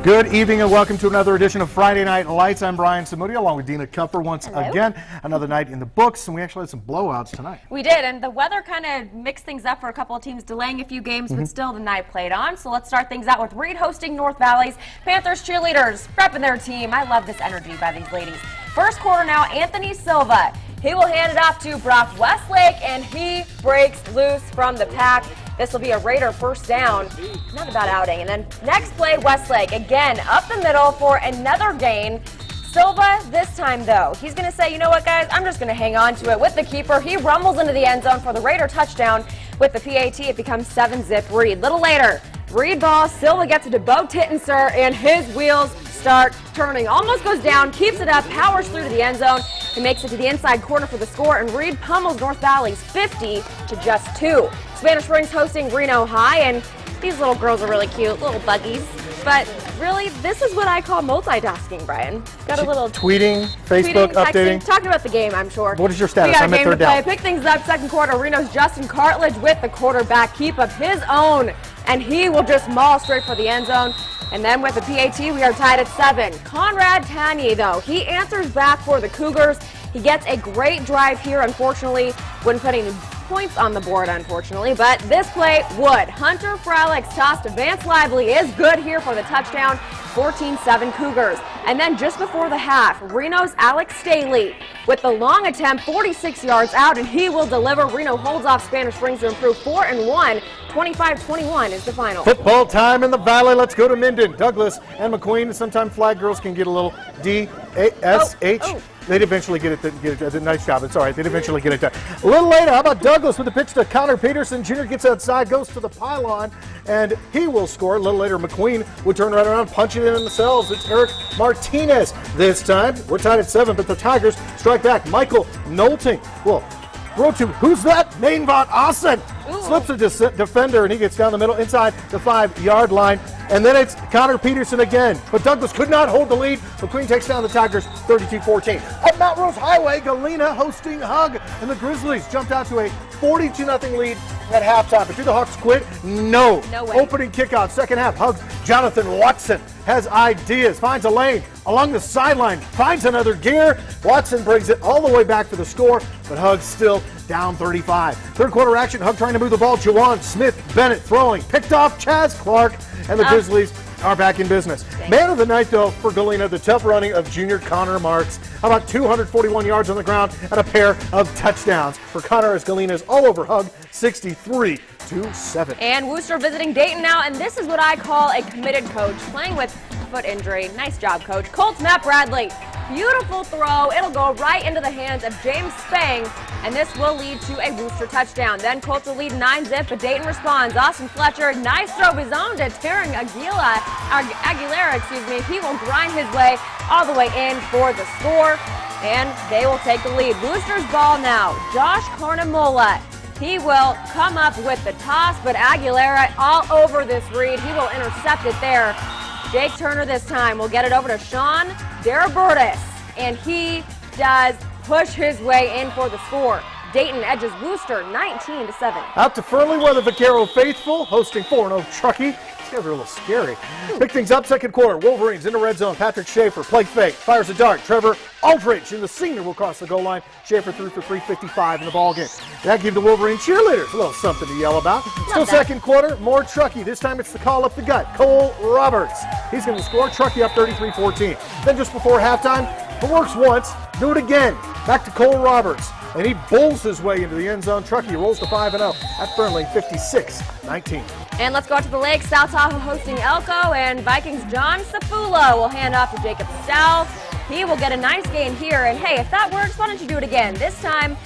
Good evening and welcome to another edition of Friday Night Lights. I'm Brian Samudio along with Dina Kupfer once again. Another night in the books, and we actually had some blowouts tonight. We did, and the weather kind of mixed things up for a couple of teams, delaying a few games, but still the night played on. So let's start things out with Reed hosting North Valley's Panthers cheerleaders, prepping their team. I love this energy by these ladies. First quarter now, Anthony Silva. He will hand it off to Brock Westlake, and he breaks loose from the pack. This will be a Raider first down. Not a bad outing. And then next play, Westlake again up the middle for another gain. Silva this time, though, he's going to say, you know what, guys, I'm just going to hang on to it with the keeper. He rumbles into the end zone for the Raider touchdown. With the PAT, it becomes 7-zip Reed. Little later, Reed ball, Silva gets it to Bo Tittenser, and his wheels start turning. Almost goes down, keeps it up, powers through to the end zone. He makes it to the inside corner for the score, and Reed pummels North Valley's 50 to just 2. Spanish Springs hosting Reno High, and these little girls are really cute, little buggies. But really, this is what I call multitasking, Brian. Got a little tweeting, Facebook, updating. Talking about the game, I'm sure. What is your status? We got a game third to play. down. Pick things up, second quarter. Reno's Justin Cartledge with the quarterback, keep up his own, and he will just maul straight for the end zone. And then with the PAT, we are tied at 7. Conrad Tanier, though, he answers back for the Cougars. He gets a great drive here, unfortunately, when putting points on the board, unfortunately, but this play would. Hunter Fralick's toss to Vance Lively is good here for the touchdown, 14-7 Cougars. And then just before the half, Reno's Alex Staley with the long attempt, 46 yards out, and he will deliver. Reno holds off Spanish Springs to improve 4-1. 25-21 is the final. Football time in the Valley. Let's go to Minden. Douglas and McQueen. Sometimes flag girls can get a little D-A-S-H. They'd eventually get it. Nice job. It's all right. They'd eventually get it done. A little later, how about Douglas with the pitch to Connor Peterson. Jr. gets outside, goes to the pylon, and he will score. A little later, McQueen would turn right around, punch it in themselves. It's Eric Martinez this time. We're tied at 7, but the Tigers strike back. Michael Nolting will throw to, who's that? Mainvot Assen. Slips a defender, and he gets down the middle inside the 5-yard line. And then it's Connor Peterson again. But Douglas could not hold the lead. McQueen takes down the Tigers 32-14. Up Mount Rose Highway, Galena hosting Hug. And the Grizzlies jumped out to a 42-0 lead at halftime. But do the Hawks quit? No. No way. Opening kickoff, second half. Hug's Jonathan Watson has ideas, finds a lane along the sideline, finds another gear. Watson brings it all the way back for the score, but Hug's still down 35. Third quarter action, Hug trying to move the ball. Juwan Smith Bennett throwing, picked off Chaz Clark, and the Grizzlies are back in business. Man of the night, though, for Galena, the tough running of junior Connor Marks. How about 241 yards on the ground and a pair of touchdowns for Connor as Galena is all over Hug, 63-7. And Worcester visiting Dayton now, and this is what I call a committed coach, playing with foot injury. Nice job, Coach. Colts Matt Bradley. Beautiful throw. It'll go right into the hands of James Spang, and this will lead to a Worcester touchdown. Then Colts will lead 9-zip, but Dayton responds. Austin Fletcher, nice throw of his own to Taryn Aguilera, He will grind his way all the way in for the score, and they will take the lead. Worcester's ball now. Josh Carnamola. He will come up with the toss, but Aguilera all over this read. He will intercept it there. Jake Turner this time will get it over to Sean Darabertis, and he does push his way in for the score. Dayton edges Worcester 19-7. Out to Fernley, where the Vaquero faithful hosting 4-0 Truckee. These guys are a little scary. Pick things up, second quarter. Wolverines in the red zone. Patrick Schaefer, play fake, fires a dart. Trevor Aldridge, and the senior will cross the goal line. Schaefer threw for 355 in the ballgame. That gave the Wolverine cheerleaders a little something to yell about. Still second quarter, more Truckee. This time it's the call up the gut. Cole Roberts. He's going to score. Truckee up 33-14. Then just before halftime, it works once, do it again. Back to Cole Roberts. And he bowls his way into the end zone. Truckee rolls to 5-0 at Fernley, 56-19. And let's go out to the lake. South Tahoe hosting Elko, and Vikings John Safula will hand off to Jacob South. He will get a nice gain here. And hey, if that works, why don't you do it again? This time,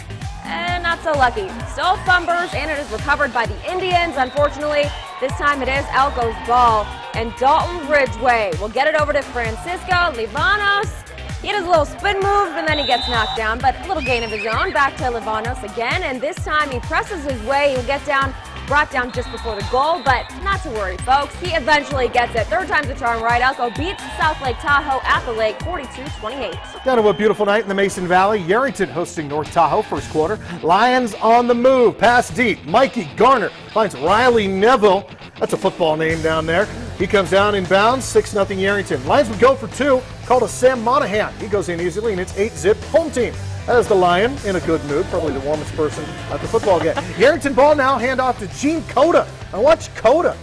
not so lucky. Still fumbers, and it is recovered by the Indians. Unfortunately, this time it is Elko's ball. And Dalton Ridgway will get it over to Francisco Livanos. He does a little spin move, and then he gets knocked down, but a little gain of his own. Back to Livanos again, and this time he presses his way. He'll get down, brought down just before the goal, but not to worry, folks. He eventually gets it. Third time's a charm, right? Elko beats South Lake Tahoe at the lake, 42-28. Down to a beautiful night in the Mason Valley. Yerington hosting North Tahoe first quarter. Lions on the move. Pass deep. Mikey Garner finds Riley Neville. That's a football name down there. He comes down in bounds, 6-0 Yerington. Lions would go for 2, called a Sam Monahan. He goes in easily, and it's 8-zip home team. That is the Lion in a good mood, probably the warmest person at the football game. Yerington ball now, hand off to Gene Cota. And watch Cota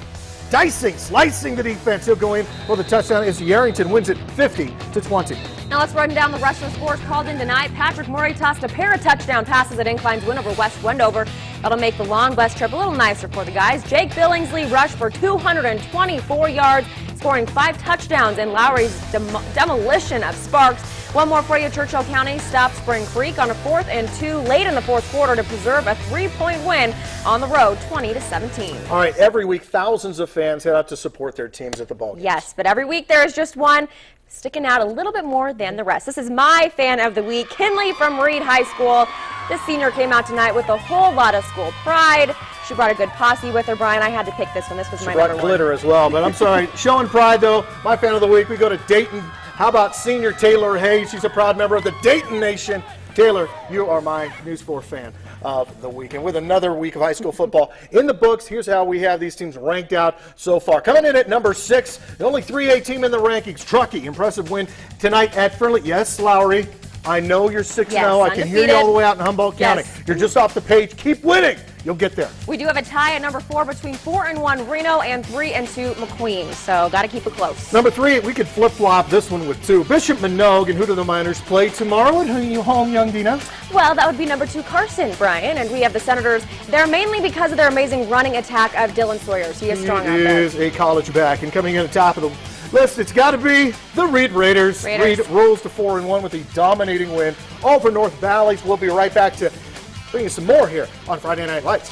dicing, slicing the defense. He'll go in for the touchdown as Yerington wins it 50-20. Now let's run down the rest of the scores called in tonight. Patrick Murray tossed a pair of touchdown passes at Incline's win over West Wendover. That'll make the long bus trip a little nicer for the guys. Jake Billingsley rushed for 224 yards, scoring 5 touchdowns in Lowry's demolition of Sparks. One more for you. Churchill County stopped Spring Creek on a 4th and 2 late in the 4th quarter to preserve a 3-point win on the road, 20-17. All right, every week thousands of fans head out to support their teams at the ball games. Yes, but every week there is just one sticking out a little bit more than the rest. This is my fan of the week, Kinley from Reed High School. This senior came out tonight with a whole lot of school pride. She brought a good posse with her, Brian. I had to pick this one. This was my number 1. She brought glitter as well, but I'm sorry. Showing pride, though. My fan of the week, we go to Dayton. How about senior Taylor Hayes? She's a proud member of the Dayton Nation. Taylor, you are my News 4 fan of the week. And with another week of high school football in the books, here's how we have these teams ranked out so far. Coming in at number 6, the only 3A team in the rankings, Truckee. Impressive win tonight at Fernley. Yes, Lowry, I know you're 6-0. Yes, I can hear you all the way out in Humboldt County. Yes. You're just off the page. Keep winning. You'll get there. We do have a tie at number 4 between 4-1 Reno and 3-2 McQueen, so got to keep it close. Number 3, we could flip-flop this one with 2. Bishop Minogue and Hoot of the Miners play tomorrow at home, young Dina. Well, that would be number 2 Carson, Brian, and we have the Senators. They're mainly because of their amazing running attack of Dylan Sawyers. He is strong out there. He is a college back, and coming in at the top of the list, it's got to be the Reed Raiders. Reed rolls to 4-1 with a dominating win. All for North Valleys. We'll be right back to bring you some more here on Friday Night Lights.